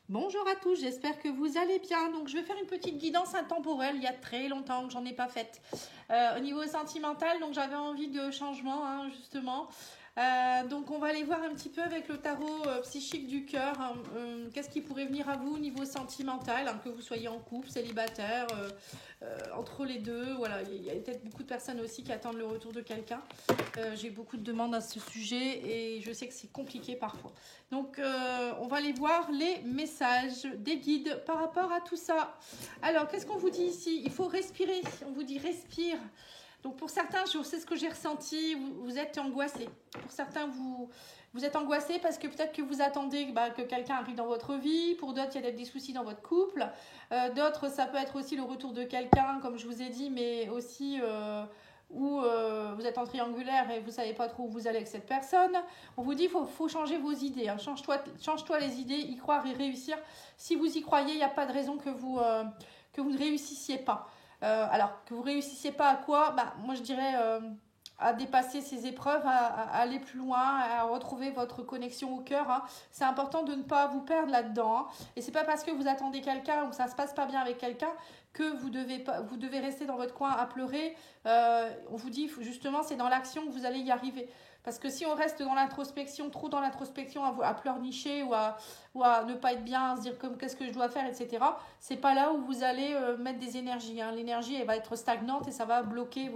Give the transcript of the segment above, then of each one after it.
Bonjour à tous, j'espère que vous allez bien. Donc je vais faire une petite guidance intemporelle, il y a très longtemps que j'en ai pas faite. Au niveau sentimental, donc j'avais envie de changement, justement. Donc on va aller voir un petit peu avec le tarot psychique du cœur, qu'est-ce qui pourrait venir à vous au niveau sentimental, que vous soyez en couple, célibataire, entre les deux. Voilà, il y a peut-être beaucoup de personnes aussi qui attendent le retour de quelqu'un. J'ai beaucoup de demandes à ce sujet et je sais que c'est compliqué parfois. Donc on va aller voir les messages des guides par rapport à tout ça. Alors qu'est-ce qu'on vous dit ici? Il faut respirer, on vous dit respire. Donc pour certains, je sais ce que j'ai ressenti, vous êtes angoissés. Pour certains, vous êtes angoissés parce que peut-être que vous attendez que quelqu'un arrive dans votre vie. Pour d'autres, il y a peut-être des soucis dans votre couple. D'autres, ça peut être aussi le retour de quelqu'un, comme je vous ai dit, mais aussi où vous êtes en triangulaire et vous ne savez pas trop où vous allez avec cette personne. On vous dit qu'il faut changer vos idées. Change-toi les idées, y croire et réussir. Si vous y croyez, il n'y a pas de raison que vous ne réussissiez pas. Alors, que vous réussissiez pas à quoi? Moi, je dirais à dépasser ces épreuves, à aller plus loin, à retrouver votre connexion au cœur. C'est important de ne pas vous perdre là-dedans. Et c'est pas parce que vous attendez quelqu'un ou que ça se passe pas bien avec quelqu'un que vous devez rester dans votre coin à pleurer. On vous dit justement, c'est dans l'action que vous allez y arriver. Parce que si on reste dans l'introspection, trop dans l'introspection, à pleurnicher ou à ne pas être bien, à se dire qu'est-ce que je dois faire, etc., c'est pas là où vous allez mettre des énergies. L'énergie, elle va être stagnante et ça va bloquer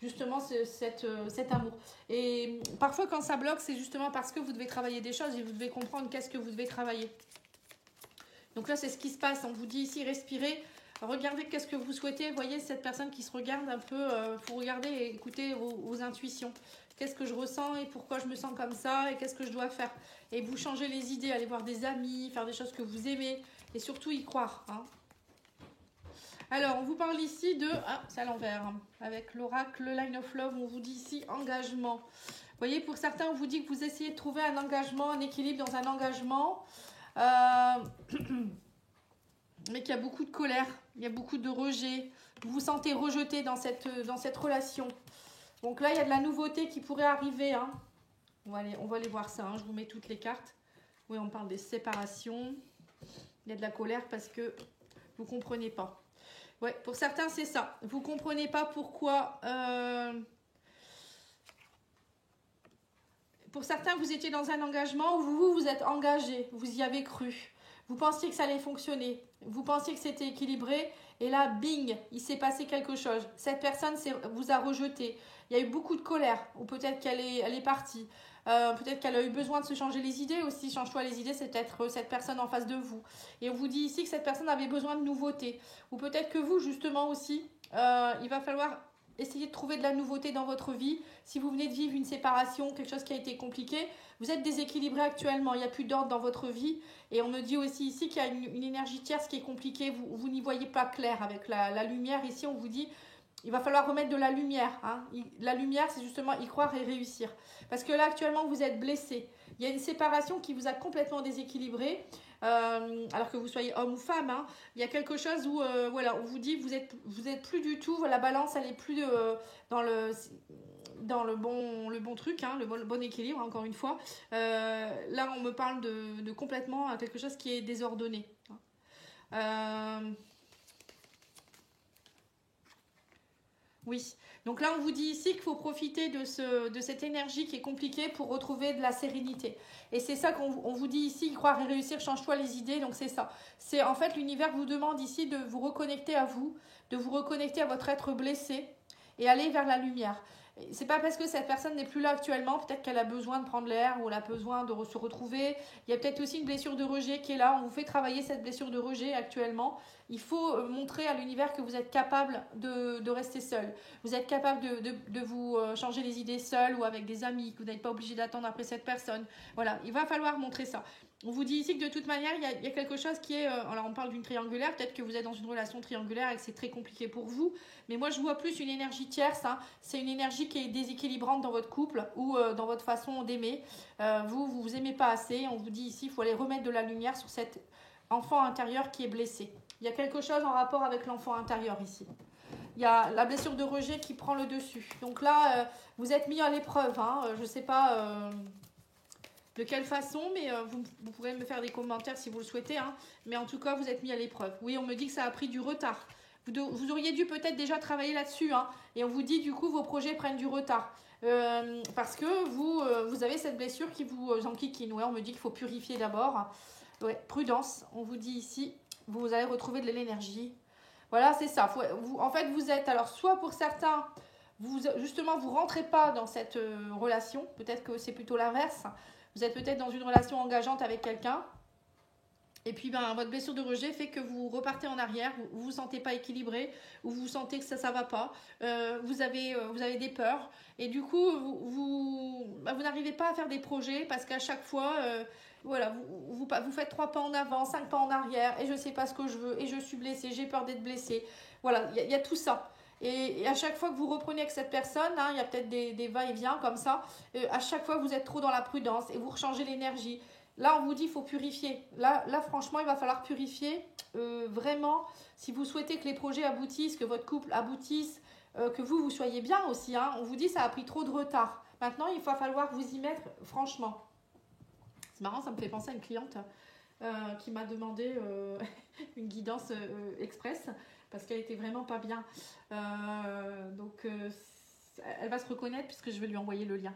justement cet amour. Et parfois, quand ça bloque, c'est justement parce que vous devez travailler des choses et vous devez comprendre qu'est-ce que vous devez travailler. Donc là, c'est ce qui se passe. On vous dit ici, respirez. Regardez qu'est-ce que vous souhaitez. Voyez cette personne qui se regarde un peu. Faut regarder et écouter vos intuitions. Qu'est-ce que je ressens et pourquoi je me sens comme ça et qu'est-ce que je dois faire. Et vous changez les idées. Allez voir des amis, faire des choses que vous aimez et surtout y croire. Alors, on vous parle ici de... Ah, c'est à l'envers. Avec l'oracle, le Line of Love, on vous dit ici engagement. Vous voyez, pour certains, on vous dit que vous essayez de trouver un engagement, un équilibre dans un engagement. Mais qu'il y a beaucoup de colère, il y a beaucoup de rejet. Vous vous sentez rejeté dans cette relation. Donc là, il y a de la nouveauté qui pourrait arriver. On va aller voir ça. Je vous mets toutes les cartes. Oui, on parle des séparations. Il y a de la colère parce que vous ne comprenez pas. Ouais, pour certains, c'est ça. Vous ne comprenez pas pourquoi... Pour certains, vous étiez dans un engagement où vous êtes engagé. Vous y avez cru. Vous pensiez que ça allait fonctionner. Vous pensiez que c'était équilibré. Et là, bing, il s'est passé quelque chose. Cette personne vous a rejeté. Il y a eu beaucoup de colère. Ou peut-être qu'elle est partie. Peut-être qu'elle a eu besoin de se changer les idées aussi. Change-toi les idées, c'est peut-être cette personne en face de vous. Et on vous dit ici que cette personne avait besoin de nouveautés. Ou peut-être que vous, justement aussi, il va falloir essayer de trouver de la nouveauté dans votre vie. Si vous venez de vivre une séparation, quelque chose qui a été compliqué, vous êtes déséquilibré actuellement. Il n'y a plus d'ordre dans votre vie. Et on me dit aussi ici qu'il y a une énergie tierce qui est compliquée. Vous n'y voyez pas clair avec la lumière. Ici, on vous dit il va falloir remettre de la lumière. La lumière, c'est justement y croire et réussir. Parce que là, actuellement, vous êtes blessé. Il y a une séparation qui vous a complètement déséquilibré. Alors que vous soyez homme ou femme, il y a quelque chose où on vous dit vous êtes plus du tout, la balance elle est plus dans le bon truc, le bon équilibre, encore une fois. Là on me parle de complètement quelque chose qui est désordonné. Oui, donc là on vous dit ici qu'il faut profiter de cette énergie qui est compliquée pour retrouver de la sérénité. Et c'est ça qu'on vous dit ici, croire et réussir, change-toi les idées, donc c'est ça. C'est en fait l'univers vous demande ici de vous reconnecter à vous, de vous reconnecter à votre être blessé et aller vers la lumière. C'est pas parce que cette personne n'est plus là actuellement, peut-être qu'elle a besoin de prendre l'air ou elle a besoin de se retrouver. Il y a peut-être aussi une blessure de rejet qui est là, on vous fait travailler cette blessure de rejet actuellement. Il faut montrer à l'univers que vous êtes capable de rester seul. Vous êtes capable de vous changer les idées seul ou avec des amis, que vous n'êtes pas obligé d'attendre après cette personne. Voilà, il va falloir montrer ça. On vous dit ici que de toute manière, il y a quelque chose qui est... alors on parle d'une triangulaire, peut-être que vous êtes dans une relation triangulaire et que c'est très compliqué pour vous. Mais moi je vois plus une énergie tierce. C'est une énergie qui est déséquilibrante dans votre couple ou dans votre façon d'aimer. Vous aimez pas assez. On vous dit ici, il faut aller remettre de la lumière sur cet enfant intérieur qui est blessé. Il y a quelque chose en rapport avec l'enfant intérieur ici. Il y a la blessure de rejet qui prend le dessus. Donc là, vous êtes mis à l'épreuve. Je ne sais pas... De quelle façon, mais vous pourrez me faire des commentaires si vous le souhaitez. Hein. Mais en tout cas, vous êtes mis à l'épreuve. Oui, on me dit que ça a pris du retard. Vous auriez dû peut-être déjà travailler là-dessus. Hein, et on vous dit, du coup, vos projets prennent du retard. Parce que vous avez cette blessure qui vous enquiquine. Ouais, on me dit qu'il faut purifier d'abord. Ouais, prudence, on vous dit ici. Vous allez retrouver de l'énergie. Voilà, c'est ça. En fait, vous êtes, alors, soit pour certains, justement, vous ne rentrez pas dans cette relation. Peut-être que c'est plutôt l'inverse. Vous êtes peut-être dans une relation engageante avec quelqu'un. Et puis, votre blessure de rejet fait que vous repartez en arrière. Vous ne vous sentez pas équilibré. Ou vous sentez que ça ne va pas. Vous avez des peurs. Et du coup, vous n'arrivez pas à faire des projets parce qu'à chaque fois, voilà, vous faites 3 pas en avant, 5 pas en arrière. Et je ne sais pas ce que je veux. Et je suis blessée. J'ai peur d'être blessée. Voilà, il y a tout ça. Et à chaque fois que vous reprenez avec cette personne, hein, il y a peut-être des va-et-vient comme ça, à chaque fois vous êtes trop dans la prudence et vous rechangez l'énergie. Là, on vous dit qu'il faut purifier. Là, franchement, il va falloir purifier vraiment. Si vous souhaitez que les projets aboutissent, que votre couple aboutisse, que vous soyez bien aussi. Hein, on vous dit que ça a pris trop de retard. Maintenant, il va falloir vous y mettre franchement. C'est marrant, ça me fait penser à une cliente qui m'a demandé une guidance express. Parce qu'elle était vraiment pas bien. Donc, elle va se reconnaître puisque je vais lui envoyer le lien.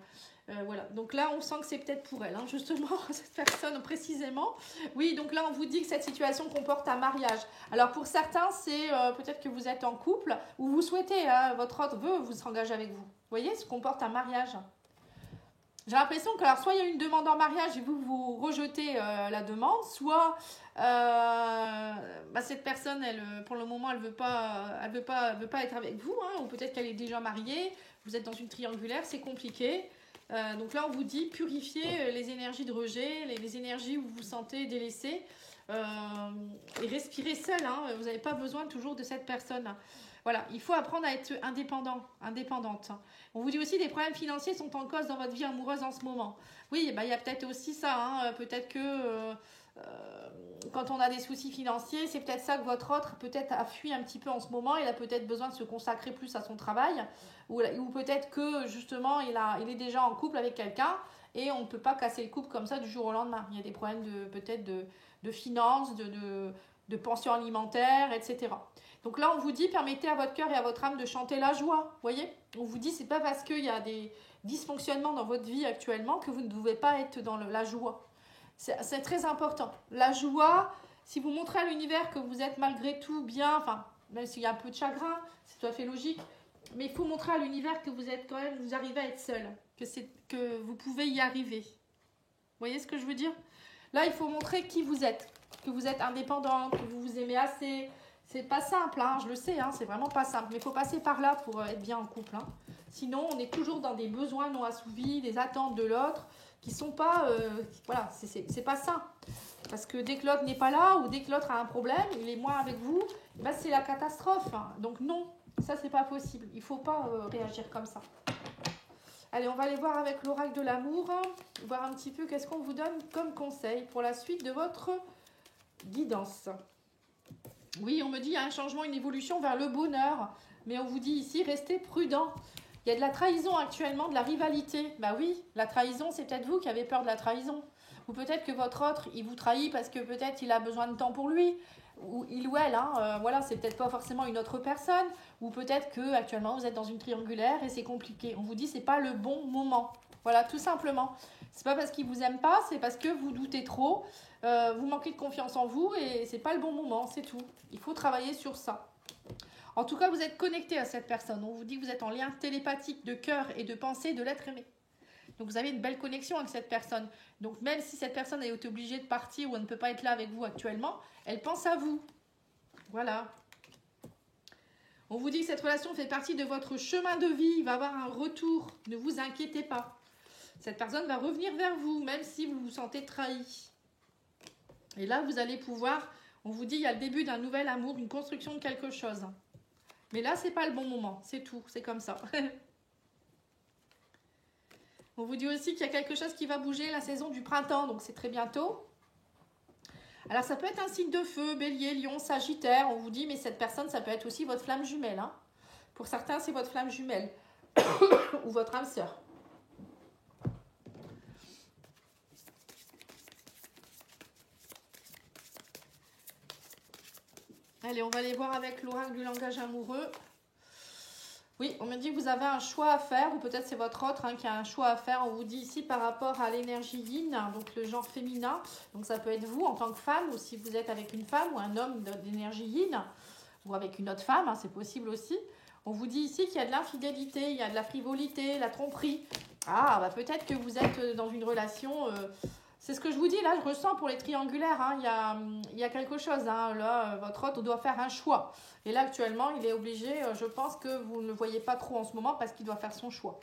Voilà. Donc là, on sent que c'est peut-être pour elle, hein, justement, cette personne précisément. Oui, donc là, on vous dit que cette situation comporte un mariage. Alors, pour certains, c'est peut-être que vous êtes en couple ou vous souhaitez, votre autre veut vous s'engager avec vous. Vous voyez, ça comporte un mariage. J'ai l'impression que, alors, soit il y a une demande en mariage et vous rejetez la demande, soit cette personne, pour le moment, elle veut pas être avec vous, hein, ou peut-être qu'elle est déjà mariée, vous êtes dans une triangulaire, c'est compliqué. Donc là, on vous dit purifier les énergies de rejet, les énergies où vous vous sentez délaissé, et respirer seul. Hein, vous n'avez pas besoin toujours de cette personne. Voilà, il faut apprendre à être indépendante. On vous dit aussi que des problèmes financiers sont en cause dans votre vie amoureuse en ce moment. Oui, il y a peut-être aussi ça. Hein, peut-être que quand on a des soucis financiers, c'est peut-être ça que votre autre peut-être a fui un petit peu en ce moment. Il a peut-être besoin de se consacrer plus à son travail. Ou peut-être que justement, il est déjà en couple avec quelqu'un et on ne peut pas casser le couple comme ça du jour au lendemain. Il y a des problèmes peut-être de finances, de pension alimentaire, etc. Donc là, on vous dit, permettez à votre cœur et à votre âme de chanter la joie. Vous voyez, on vous dit, c'est pas parce qu'il y a des dysfonctionnements dans votre vie actuellement que vous ne devez pas être dans la joie. C'est très important. La joie, si vous montrez à l'univers que vous êtes malgré tout bien, enfin, même s'il y a un peu de chagrin, c'est tout à fait logique, mais il faut montrer à l'univers que vous êtes quand même, vous arrivez à être seul, que vous pouvez y arriver. Vous voyez ce que je veux dire? Là, il faut montrer qui vous êtes, que vous êtes indépendante, que vous vous aimez assez. C'est pas simple, hein, je le sais, hein, c'est vraiment pas simple. Mais il faut passer par là pour être bien en couple. Hein. Sinon, on est toujours dans des besoins non assouvis, des attentes de l'autre qui sont pas... voilà, c'est pas sain. Parce que dès que l'autre n'est pas là ou dès que l'autre a un problème, il est moins avec vous, ben c'est la catastrophe. Hein. Donc non, ça c'est pas possible. Il faut pas réagir comme ça. Allez, on va aller voir avec l'oracle de l'amour, hein, voir un petit peu qu'est-ce qu'on vous donne comme conseil pour la suite de votre guidance. Oui, on me dit il y a un changement, une évolution vers le bonheur. Mais on vous dit ici, restez prudent. Il y a de la trahison actuellement, de la rivalité. Bah oui, la trahison, c'est peut-être vous qui avez peur de la trahison. Ou peut-être que votre autre, il vous trahit parce que peut-être il a besoin de temps pour lui. Ou il ou elle, hein, voilà, c'est peut-être pas forcément une autre personne. Ou peut-être que actuellement vous êtes dans une triangulaire et c'est compliqué. On vous dit c'est pas le bon moment. Voilà, tout simplement. C'est pas parce qu'il vous aime pas, c'est parce que vous doutez trop. Vous manquez de confiance en vous et c'est pas le bon moment, c'est tout. Il faut travailler sur ça. En tout cas, vous êtes connecté à cette personne. On vous dit que vous êtes en lien télépathique de cœur et de pensée de l'être aimé. Donc, vous avez une belle connexion avec cette personne. Donc, même si cette personne est obligée de partir ou elle ne peut pas être là avec vous actuellement, elle pense à vous. Voilà. On vous dit que cette relation fait partie de votre chemin de vie. Il va y avoir un retour. Ne vous inquiétez pas. Cette personne va revenir vers vous, même si vous vous sentez trahi. Et là, vous allez pouvoir... On vous dit il y a le début d'un nouvel amour, une construction de quelque chose. Mais là, c'est pas le bon moment. C'est tout. C'est comme ça. On vous dit aussi qu'il y a quelque chose qui va bouger la saison du printemps. Donc, c'est très bientôt. Alors, ça peut être un signe de feu, bélier, lion, sagittaire. On vous dit, mais cette personne, ça peut être aussi votre flamme jumelle. Hein. Pour certains, c'est votre flamme jumelle. Ou votre âme sœur. Allez, on va aller voir avec l'oracle du langage amoureux. Oui, on me dit que vous avez un choix à faire, ou peut-être c'est votre autre qui a un choix à faire. On vous dit ici par rapport à l'énergie yin, donc le genre féminin. Donc ça peut être vous en tant que femme, ou si vous êtes avec une femme ou un homme d'énergie yin, ou avec une autre femme, c'est possible aussi. On vous dit ici qu'il y a de l'infidélité, il y a de la frivolité, la tromperie. Ah, bah peut-être que vous êtes dans une relation... c'est ce que je vous dis, là, je ressens pour les triangulaires. Il y a quelque chose. Là, votre hôte doit faire un choix. Et là, actuellement, il est obligé, je pense que vous ne le voyez pas trop en ce moment parce qu'il doit faire son choix.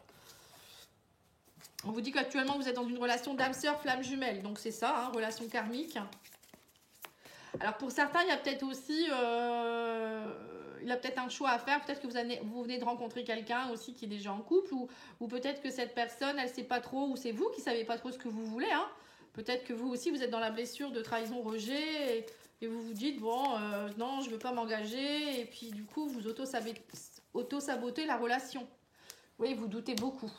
On vous dit qu'actuellement, vous êtes dans une relation d'âme-sœur, flamme jumelle. Donc, c'est ça, relation karmique. Alors, pour certains, il y a peut-être aussi... il a peut-être un choix à faire. Peut-être que vous venez de rencontrer quelqu'un aussi qui est déjà en couple. Ou peut-être que cette personne, elle ne sait pas trop, ou c'est vous qui ne savez pas trop ce que vous voulez. Peut-être que vous aussi, vous êtes dans la blessure de trahison, rejet, et vous vous dites, bon, non, je ne veux pas m'engager, et puis du coup, vous auto-sabotez la relation. Oui, vous doutez beaucoup.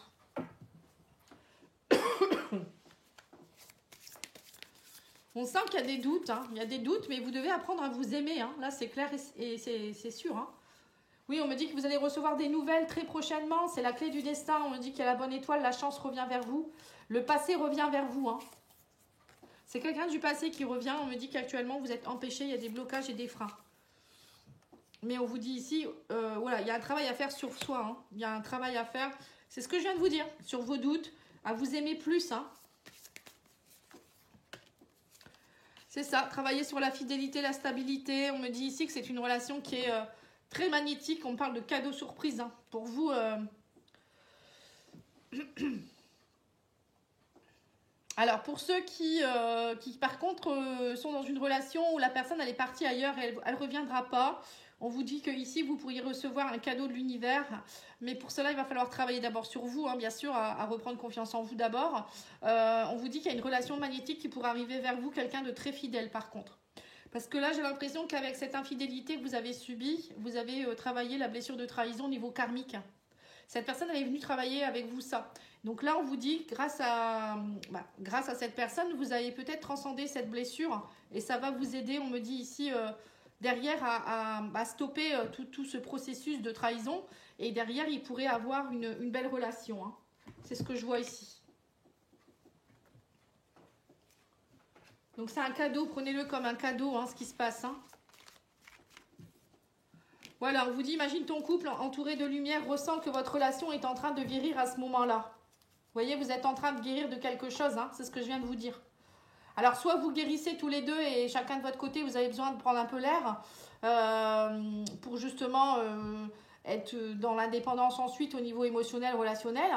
On sent qu'il y a des doutes, il y a des doutes, mais vous devez apprendre à vous aimer, là, c'est clair et c'est sûr, Oui, on me dit que vous allez recevoir des nouvelles très prochainement, c'est la clé du destin, on me dit qu'il y a la bonne étoile, la chance revient vers vous, le passé revient vers vous, C'est quelqu'un du passé qui revient. On me dit qu'actuellement, vous êtes empêché. Il y a des blocages et des freins. Mais on vous dit ici, voilà, il y a un travail à faire sur soi. Il y a un travail à faire. C'est ce que je viens de vous dire. Sur vos doutes. À vous aimer plus. C'est ça. Travailler sur la fidélité, la stabilité. On me dit ici que c'est une relation qui est très magnétique. On parle de cadeau surprise. Pour vous... Alors, pour ceux qui par contre, sont dans une relation où la personne, elle est partie ailleurs et elle ne reviendra pas, on vous dit qu'ici, vous pourriez recevoir un cadeau de l'univers. Mais pour cela, il va falloir travailler d'abord sur vous, bien sûr, à reprendre confiance en vous d'abord. On vous dit qu'il y a une relation magnétique qui pourrait arriver vers vous, quelqu'un de très fidèle par contre. Parce que là, j'ai l'impression qu'avec cette infidélité que vous avez subie, vous avez travaillé la blessure de trahison au niveau karmique. Cette personne, elle est venue travailler avec vous ça. Donc là, on vous dit, grâce à cette personne, vous avez peut-être transcendé cette blessure et ça va vous aider, on me dit ici, derrière à stopper tout ce processus de trahison. Et derrière, il pourrait avoir une belle relation. C'est ce que je vois ici. Donc c'est un cadeau, prenez-le comme un cadeau, ce qui se passe. Voilà, on vous dit, imagine ton couple entouré de lumière, ressent que votre relation est en train de guérir à ce moment-là. Vous voyez, vous êtes en train de guérir de quelque chose, c'est ce que je viens de vous dire. Alors, soit vous guérissez tous les deux et chacun de votre côté, vous avez besoin de prendre un peu l'air pour justement être dans l'indépendance ensuite au niveau émotionnel, relationnel.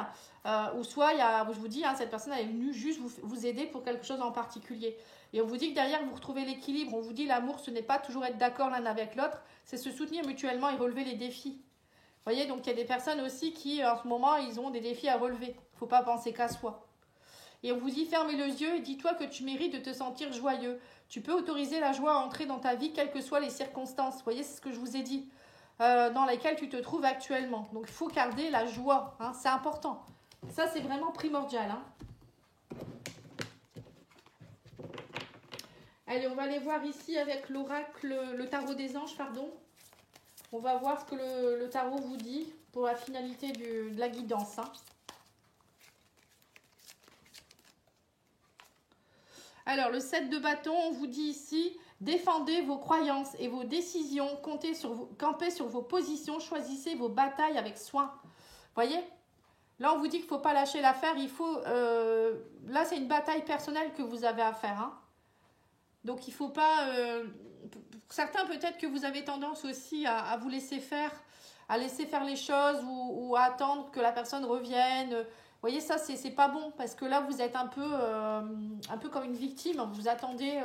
Ou soit, je vous dis, cette personne elle est venue juste vous aider pour quelque chose en particulier. Et on vous dit que derrière, vous retrouvez l'équilibre. On vous dit l'amour, ce n'est pas toujours être d'accord l'un avec l'autre, c'est se soutenir mutuellement et relever les défis. Vous voyez, donc il y a des personnes aussi qui, en ce moment, ils ont des défis à relever. Il ne faut pas penser qu'à soi. Et on vous dit, fermez les yeux et dis-toi que tu mérites de te sentir joyeux. Tu peux autoriser la joie à entrer dans ta vie, quelles que soient les circonstances. Vous voyez, c'est ce que je vous ai dit, dans lesquelles tu te trouves actuellement. Donc, il faut garder la joie, c'est important. Ça, c'est vraiment primordial. Allez, on va aller voir ici avec l'oracle, le tarot des anges, pardon. On va voir ce que le tarot vous dit pour la finalité de la guidance. Alors, le 7 de bâton, on vous dit ici, défendez vos croyances et vos décisions, campez sur vos positions, choisissez vos batailles avec soin. Voyez ? Là, on vous dit qu'il ne faut pas lâcher l'affaire. Là, c'est une bataille personnelle que vous avez à faire. Donc, il ne faut pas... pour certains, peut-être que vous avez tendance aussi à vous laisser faire, à laisser faire les choses ou à attendre que la personne revienne. Vous voyez, ça, c'est pas bon parce que là, vous êtes un peu comme une victime. Vous attendez...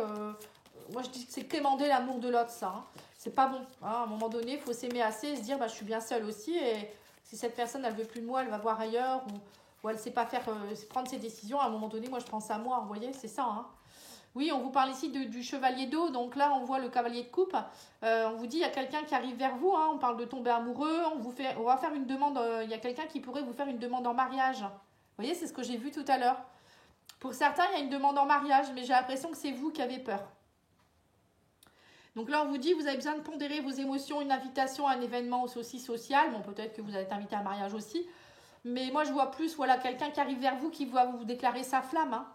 moi, je dis que c'est quémander l'amour de l'autre, ça. C'est pas bon. À un moment donné, il faut s'aimer assez et se dire, je suis bien seule aussi. Et si cette personne, elle veut plus de moi, elle va voir ailleurs ou elle ne sait pas prendre ses décisions. À un moment donné, moi, je pense à moi. Vous voyez, c'est ça, Oui, on vous parle ici du chevalier d'eau. Donc là, on voit le cavalier de coupe. On vous dit, il y a quelqu'un qui arrive vers vous. On parle de tomber amoureux. On va faire une demande. Il y a quelqu'un qui pourrait vous faire une demande en mariage. Vous voyez, c'est ce que j'ai vu tout à l'heure. Pour certains, il y a une demande en mariage, mais j'ai l'impression que c'est vous qui avez peur. Donc là, on vous dit, vous avez besoin de pondérer vos émotions, une invitation à un événement aussi social. Bon, peut-être que vous allez être invité à un mariage aussi. Mais moi, je vois plus, voilà, quelqu'un qui arrive vers vous, qui va vous déclarer sa flamme. Hein.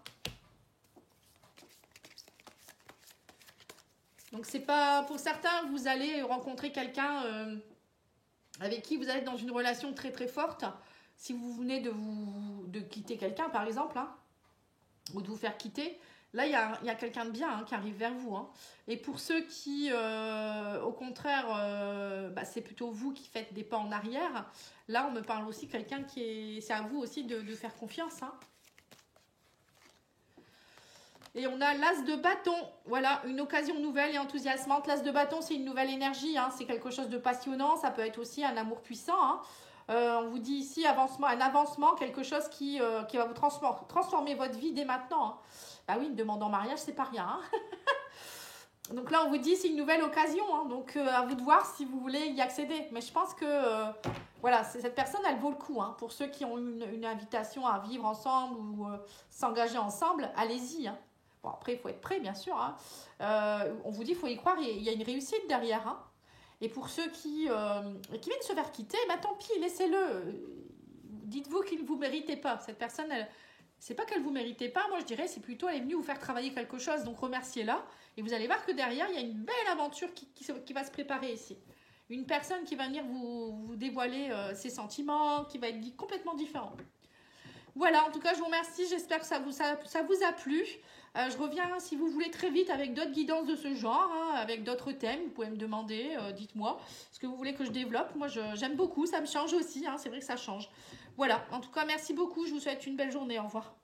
Donc, c'est pas... Pour certains, vous allez rencontrer quelqu'un avec qui vous êtes dans une relation très, très forte. Si vous venez de quitter quelqu'un, par exemple, hein, ou de vous faire quitter, là, il y a quelqu'un de bien hein, qui arrive vers vous. Hein. Et pour ceux qui, au contraire, c'est plutôt vous qui faites des pas en arrière, là, on me parle aussi de quelqu'un qui est... C'est à vous aussi de faire confiance. Hein. Et on a l'as de bâton. Voilà, une occasion nouvelle et enthousiasmante. L'as de bâton, c'est une nouvelle énergie. Hein. C'est quelque chose de passionnant. Ça peut être aussi un amour puissant. Hein. On vous dit ici un avancement, quelque chose qui va vous transformer votre vie dès maintenant. Hein. Bah oui, une demande en mariage, c'est pas rien. Hein. Donc là, on vous dit c'est une nouvelle occasion. Hein. Donc à vous de voir si vous voulez y accéder. Mais je pense que voilà, cette personne, elle vaut le coup. Hein. Pour ceux qui ont une invitation à vivre ensemble ou s'engager ensemble, allez-y. Hein. Bon, après, il faut être prêt, bien sûr. Hein. On vous dit, il faut y croire, il y a une réussite derrière. Hein. Et pour ceux qui viennent se faire quitter, tant pis, laissez-le. Dites-vous qu'il ne vous méritait pas. Cette personne, c'est pas qu'elle ne vous méritait pas, moi je dirais, c'est plutôt elle est venue vous faire travailler quelque chose, donc remerciez-la. Et vous allez voir que derrière, il y a une belle aventure qui va se préparer ici. Une personne qui va venir vous dévoiler ses sentiments, qui va être complètement différent. Voilà, en tout cas, je vous remercie. J'espère que ça vous a plu. Je reviens, si vous voulez, très vite avec d'autres guidances de ce genre, hein, avec d'autres thèmes. Vous pouvez me demander, dites-moi ce que vous voulez que je développe. Moi, j'aime beaucoup, ça me change aussi. Hein, c'est vrai que ça change. Voilà, en tout cas, merci beaucoup. Je vous souhaite une belle journée. Au revoir.